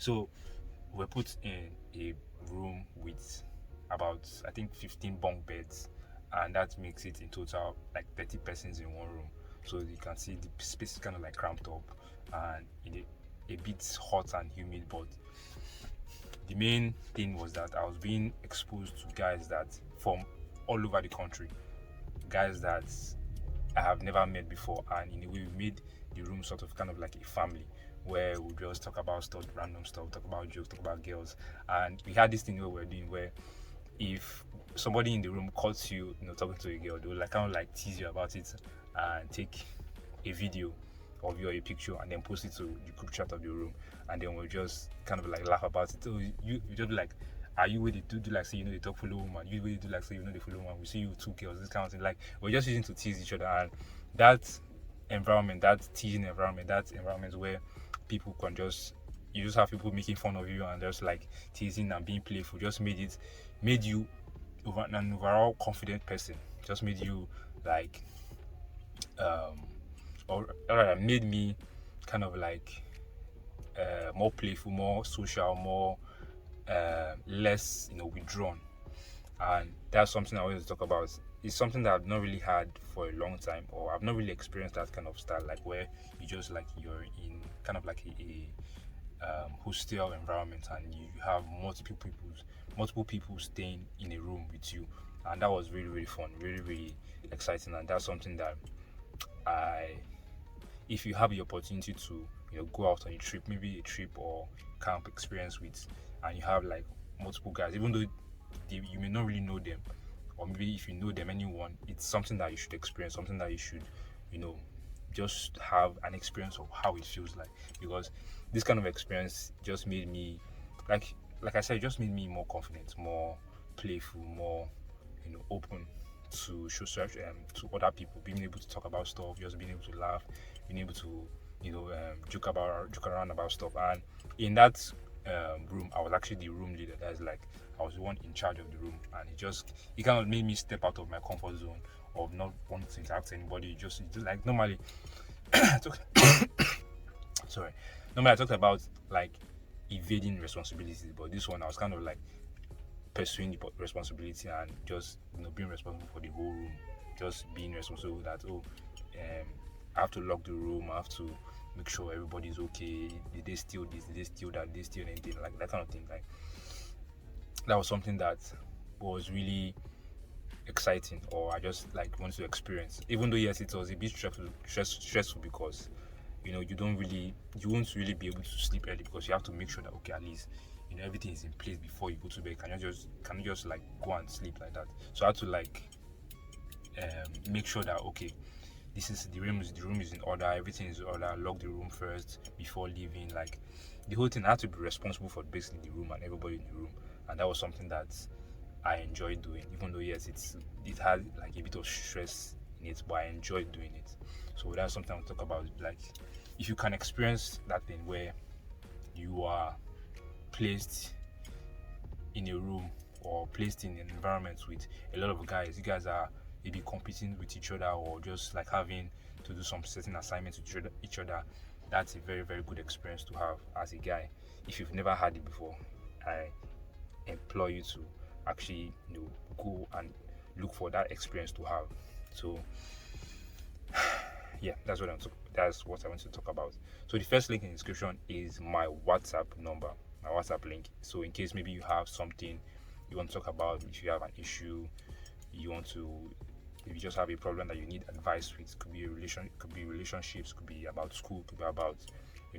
So we're put in a room with about, I think, 15 bunk beds, and that makes it in total like 30 persons in one room. So you can see the space is kind of like cramped up and a bit hot and humid. But the main thing was that I was being exposed to guys that from all over the country, guys that I have never met before, and in a way, we made the room sort of kind of like a family where we just talk about stuff, random stuff, talk about jokes, talk about girls, and we had this thing where we're doing where if somebody in the room caught you, talking to a girl, they will like kind of like tease you about it and take a video of you or a picture and then post it to the group chat of the room, and then we'll just kind of like laugh about it. So you just be like, are you with the do like say they talk follow woman? You really do like say they follow woman? We see you with two girls, this kind of thing. Like we're just using to tease each other, and that environment, that teasing environment, that environment where people can just you just have people making fun of you and just like teasing and being playful, just made you an overall confident person. Just made you like or rather made me kind of like more playful, more social, more less withdrawn. And that's something I always talk about. It's something that I've not really had for a long time, or I've not really experienced that kind of style, like where you just like you're in kind of like a hostile environment and you have multiple people staying in a room with you, and that was really really fun, really really exciting. And that's something that I if you have the opportunity to go out on a trip, maybe a trip or camp experience with, and you have like multiple guys, even though you may not really know them, or maybe if you know them, anyone, it's something that you should experience, something that you should you know just have an experience of how it feels like, because this kind of experience just made me like like I said, it just made me more confident, more playful, more open to to other people, being able to talk about stuff, just being able to laugh, being able to joke around about stuff. And in that room, I was actually the room leader. That's like I was the one in charge of the room, and it kind of made me step out of my comfort zone of not wanting to interact with anybody. Just like normally, I talk, sorry, normally I talked about like evading responsibilities, but this one I was kind of like pursuing the responsibility and just being responsible for the whole room, just being responsible that I have to lock the room, I have to make sure everybody's okay. Did they steal this? Did they steal that? Did they steal anything? Like that kind of thing. Like that was something that was really exciting, or I just like wanted to experience. Even though yes, it was a bit stressful because you won't really be able to sleep early because you have to make sure that okay, at least everything is in place before you go to bed. Can you just like go and sleep like that? So I had to like make sure that okay, this is the room is in order, everything is in order, lock the room first before leaving. Like the whole thing, I had to be responsible for basically the room and everybody in the room, and that was something that I enjoyed doing, even though yes, it had like a bit of stress in it, but I enjoyed doing it. So that's something I'll talk about. Like if you can experience that thing where you are placed in a room or placed in an environment with a lot of guys, you guys are maybe competing with each other or just like having to do some certain assignments with each other, that's a very very good experience to have as a guy. If you've never had it before, I implore you to actually go and look for that experience to have. So yeah, that's what I want to talk about. So the first link in the description is my WhatsApp number, my WhatsApp link. So in case maybe you have something you want to talk about, if you have an issue, you want to if you just have a problem that you need advice with, could be could be relationships, could be about school, could be about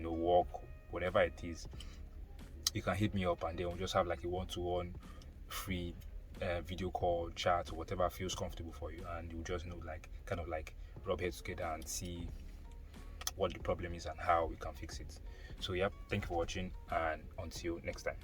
work, whatever it is, you can hit me up and then we'll just have like a one-to-one free video call, chat, or whatever feels comfortable for you, and you just like kind of like rub heads together and see what the problem is and how we can fix it. So yeah, thank you for watching, and until next time.